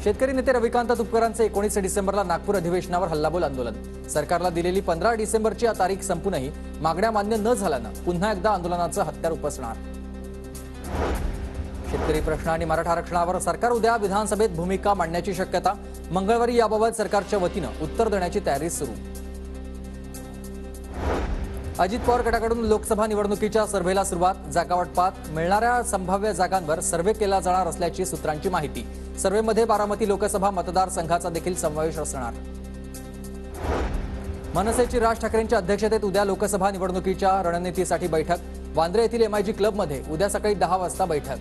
शेतकरी नेते रविकांत तुपकरांचे 19 डिसेंबरला नागपूर अधिवेशनावर हल्लाबोल आंदोलन। सरकारला दिलेली 15 डिसेंबरची तारीख संपूनही मागण्या मान्य न झाल्यानं पुन्हा एकदा आंदोलनाचं हत्यार उपसणार। शेतकरी प्रश्न आणि मराठा आरक्षणावर सरकार उद्या विधानसभेत भूमिका मांडण्याची शक्यता। मंगळवारी याबाबत सरकारच्या वतीनं उत्तर देण्याची तयारी सुरू। अजित पवार गटाकडून लोकसभा निवडणुकीच्या सर्व्हेला सुरुवात। जागावाटपात मिळणाऱ्या संभाव्य जागांवर सर्व्हे केला जाणार असल्याची सूत्रांची माहिती। सर्व्हेमध्ये बारामती लोकसभा मतदारसंघाचा देखील समावेश असणार। मनसेची राज ठाकरेंच्या अध्यक्षतेत उद्या लोकसभा निवडणुकीच्या रणनीतीसाठी बैठक। वांद्रे येथील एमआयजी क्लबमध्ये उद्या सकाळी 10 वाजता बैठक।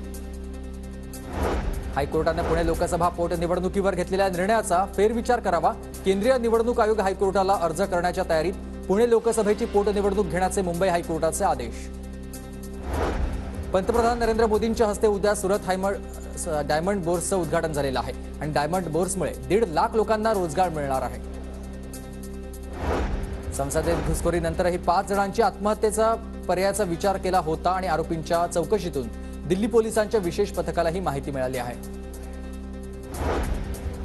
हायकोर्टाने पुणे लोकसभा पोटनिवडणुकीवर घेतलेल्या निर्णयाचा फेरविचार करावा। केंद्रीय निवडणूक आयोग हायकोर्टाला अर्ज करण्याच्या तयारीत। पुणे लोकसभेची पोटनिवडणूक घेण्याचे मुंबई हायकोर्टाचे आदेश। पंतप्रधान नरेंद्र मोदींच्या हस्ते उद्या सुरत डायमंड बोर्सचं उद्घाटन झालेलं आहे आणि डायमंड बोर्समुळे 1.5 लाख लोकांना रोजगार मिळणार आहे। संसदेत घुसखोरीनंतरही 5 जणांची आत्महत्येचा पर्यायाचा विचार केला होता आणि आरोपींच्या चौकशीतून दिल्ली पोलिसांच्या विशेष पथकाला ही माहिती मिळाली आहे।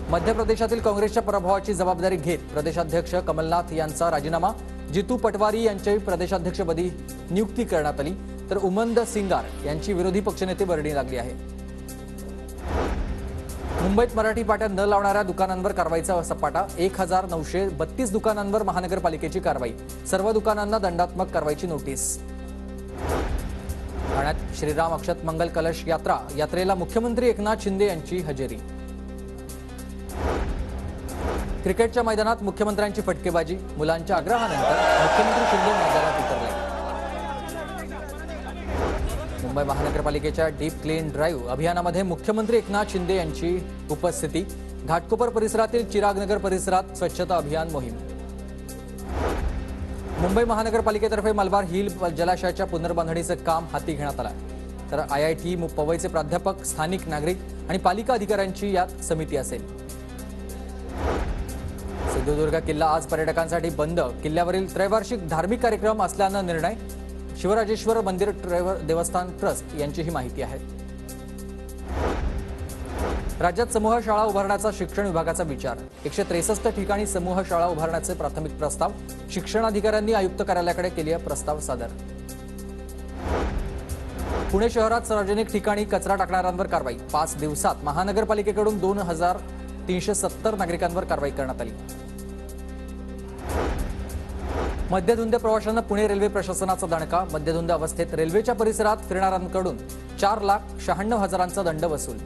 मध्य प्रदेशातील काँग्रेसच्या पराभवाची जबाबदारी घेत प्रदेशाध्यक्ष कमलनाथ यांचा राजीनामा। जितू पटवारी यांची प्रदेशाध्यक्षपदी नियुक्ती करण्यात आली तर उमंद सिंगार यांची विरोधी पक्षनेते वर्णी लागली आहे। मुंबईत मराठी पाट्या न लावणाऱ्या दुकानांवर कारवाईचा सपाटा। 1932 दुकानांवर महानगरपालिकेची कारवाई। सर्व दुकानांना दंडात्मक कारवाईची नोटीस। ठाण्यात श्रीराम अक्षत मंगल कलश यात्रेला मुख्यमंत्री एकनाथ शिंदे यांची हजेरी। क्रिकेटच्या मैदानात मुख्यमंत्र्यांची फटकेबाजी। मुलांच्या आग्रहानंतर मुख्यमंत्री शिंदे मैदानात उतरले। मुंबई महानगरपालिकेच्या डीप क्लीन ड्राईव्ह अभियानामध्ये मुख्यमंत्री एकनाथ शिंदे यांची उपस्थिती। घाटकोपर परिसरातील चिरागनगर परिसरात स्वच्छता अभियान मोहीम। मुंबई महानगरपालिकेतर्फे मलबार हिल जलाशयाच्या पुनर्बांधणीचं काम हाती घेण्यात आलं तर IIT पवईचे प्राध्यापक, स्थानिक नागरिक आणि पालिका अधिकाऱ्यांची यात समिती असेल। सिंधुदुर्ग किल्ला आज पर्यटकांसाठी बंद। किल्ल्यावरील त्रैवार्षिक धार्मिक कार्यक्रम असल्यानं निर्णय। शिवराजेश्वर मंदिर देवस्थान ट्रस्ट यांची ही माहिती आहे। राज्यात समूह शाळा उभारण्याचा शिक्षण विभागाचा विचार। 163 ठिकाणी समूह शाळा उभारण्याचे प्राथमिक प्रस्ताव। शिक्षणाधिकाऱ्यांनी आयुक्त कार्यालयाकडे केली प्रस्ताव सादर। पुणे शहरात सार्वजनिक ठिकाणी कचरा टाकणाऱ्यांवर कारवाई। 5 दिवसात महानगरपालिकेकडून 2370 नागरिकांवर कारवाई करण्यात आली। मद्यधुंद प्रवाशांना पुणे रेल्वे प्रशासनाचा दणका। मद्यधुंद अवस्थेत रेल्वेच्या परिसरात फिरणाऱ्यांकडून 4,96,000चा दंड वसूल।